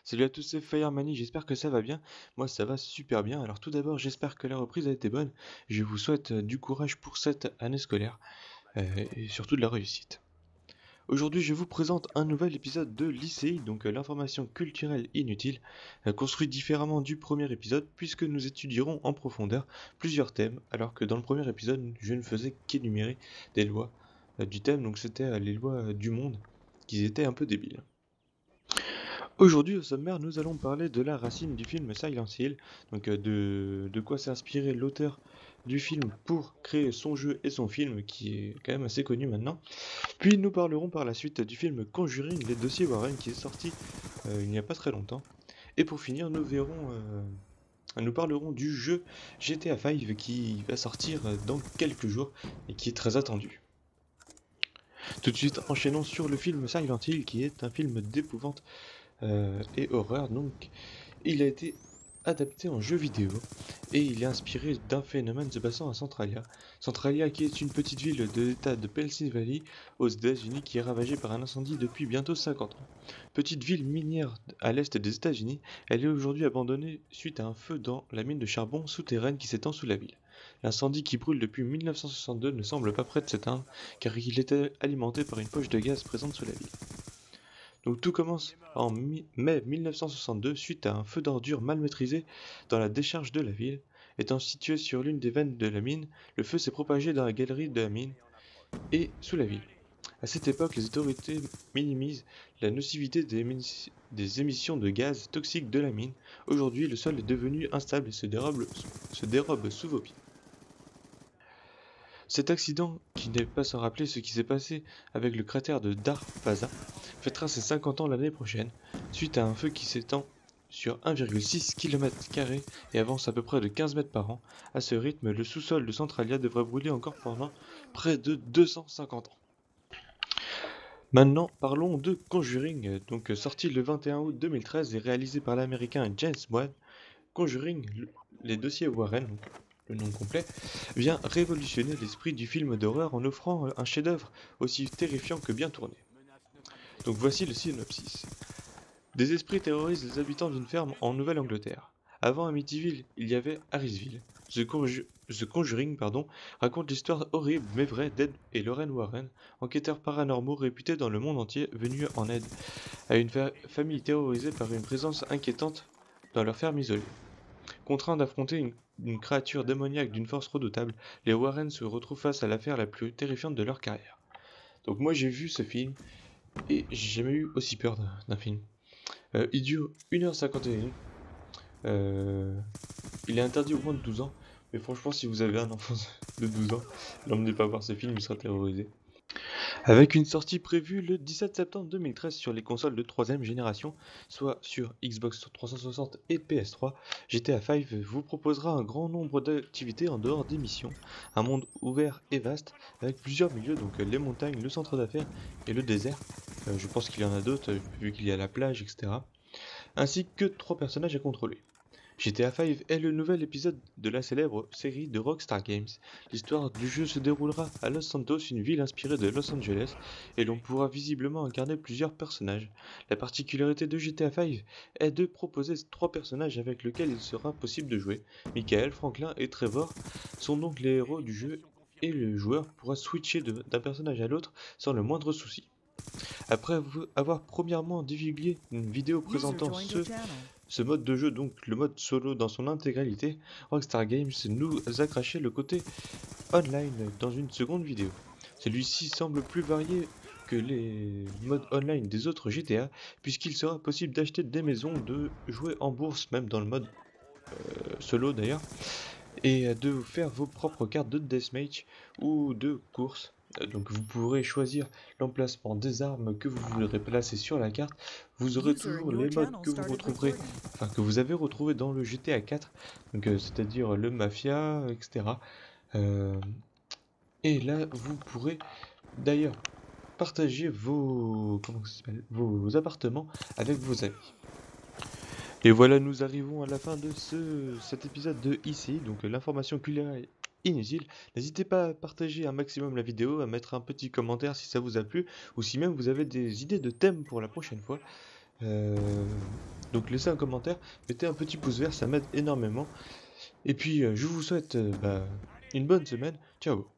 Salut à tous, c'est Firemani, j'espère que ça va bien. Moi ça va super bien. Alors tout d'abord, j'espère que la reprise a été bonne. Je vous souhaite du courage pour cette année scolaire et surtout de la réussite. Aujourd'hui, je vous présente un nouvel épisode de Lycée, donc l'information culturelle inutile, construit différemment du premier épisode puisque nous étudierons en profondeur plusieurs thèmes, alors que dans le premier épisode, je ne faisais qu'énumérer des lois du thème, donc c'était les lois du monde, qui étaient un peu débiles. Aujourd'hui, au sommaire, nous allons parler de la racine du film Silent Hill, donc de quoi s'est inspiré l'auteur du film pour créer son jeu et son film, qui est quand même assez connu maintenant. Puis nous parlerons par la suite du film Conjuring, les dossiers Warren, qui est sorti il n'y a pas très longtemps. Et pour finir, nous parlerons du jeu GTA 5 qui va sortir dans quelques jours et qui est très attendu. Tout de suite, enchaînons sur le film Silent Hill, qui est un film d'épouvante et horreur. Donc, il a été adapté en jeu vidéo et il est inspiré d'un phénomène se passant à Centralia. Centralia, qui est une petite ville de l'état de Pennsylvanie aux États-Unis, qui est ravagée par un incendie depuis bientôt 50 ans. Petite ville minière à l'est des États-Unis, elle est aujourd'hui abandonnée suite à un feu dans la mine de charbon souterraine qui s'étend sous la ville. L'incendie, qui brûle depuis 1962, ne semble pas près de s'éteindre car il était alimenté par une poche de gaz présente sous la ville. Donc tout commence en mai 1962 suite à un feu d'ordure mal maîtrisé dans la décharge de la ville. Étant situé sur l'une des veines de la mine, le feu s'est propagé dans la galerie de la mine et sous la ville. À cette époque, les autorités minimisent la nocivité des émissions de gaz toxiques de la mine. Aujourd'hui, le sol est devenu instable et se dérobe sous vos pieds. Cet accident, qui n'est pas sans rappeler ce qui s'est passé avec le cratère de Darvaza, fêtera ses 50 ans l'année prochaine, suite à un feu qui s'étend sur 1,6 km² et avance à peu près de 15 mètres par an. À ce rythme, le sous-sol de Centralia devrait brûler encore pendant près de 250 ans. Maintenant, parlons de Conjuring, donc sorti le 21 août 2013 et réalisé par l'américain James Wan. Conjuring, les dossiers Warren, donc le nom complet, vient révolutionner l'esprit du film d'horreur en offrant un chef-d'œuvre aussi terrifiant que bien tourné. Donc voici le synopsis. Des esprits terrorisent les habitants d'une ferme en Nouvelle-Angleterre. Avant Amityville, il y avait Harrisville. The Conjuring raconte l'histoire horrible mais vraie d'Ed et Lorraine Warren, enquêteurs paranormaux réputés dans le monde entier, venus en aide à une famille terrorisée par une présence inquiétante dans leur ferme isolée. Contraints d'affronter une créature démoniaque d'une force redoutable, les Warren se retrouvent face à l'affaire la plus terrifiante de leur carrière. Donc moi j'ai vu ce film et j'ai jamais eu aussi peur d'un film. Il dure 1h51. Il est interdit au moins de 12 ans. Mais franchement, si vous avez un enfant de 12 ans, n'emmenez pas voir ce film, il sera terrorisé. Avec une sortie prévue le 17 septembre 2013 sur les consoles de 3ème génération, soit sur Xbox 360 et PS3, GTA 5 vous proposera un grand nombre d'activités en dehors des missions, un monde ouvert et vaste, avec plusieurs milieux, donc les montagnes, le centre d'affaires et le désert. Je pense qu'il y en a d'autres, vu qu'il y a la plage, etc. Ainsi que 3 personnages à contrôler. GTA 5 est le nouvel épisode de la célèbre série de Rockstar Games. L'histoire du jeu se déroulera à Los Santos, une ville inspirée de Los Angeles, et l'on pourra visiblement incarner plusieurs personnages. La particularité de GTA 5 est de proposer 3 personnages avec lesquels il sera possible de jouer. Michael, Franklin et Trevor sont donc les héros du jeu, et le joueur pourra switcher d'un personnage à l'autre sans le moindre souci. Après avoir premièrement divulgué une vidéo présentant ce mode de jeu, donc le mode solo dans son intégralité, Rockstar Games nous a craché le côté online dans une seconde vidéo. Celui-ci semble plus varié que les modes online des autres GTA, puisqu'il sera possible d'acheter des maisons, de jouer en bourse, même dans le mode solo d'ailleurs, et de faire vos propres cartes de deathmatch ou de course. Donc vous pourrez choisir l'emplacement des armes que vous voudrez placer sur la carte. Vous aurez toujours les modes que vous retrouverez, enfin que vous avez retrouvé dans le GTA 4, donc c'est-à-dire le Mafia, etc. Et là vous pourrez d'ailleurs partager vos appartements avec vos amis. Et voilà, nous arrivons à la fin de cet épisode de ICI, donc l'information inutile. N'hésitez pas à partager un maximum la vidéo, à mettre un petit commentaire si ça vous a plu, ou si même vous avez des idées de thèmes pour la prochaine fois. Donc laissez un commentaire, mettez un petit pouce vert, ça m'aide énormément. Et puis je vous souhaite une bonne semaine. Ciao.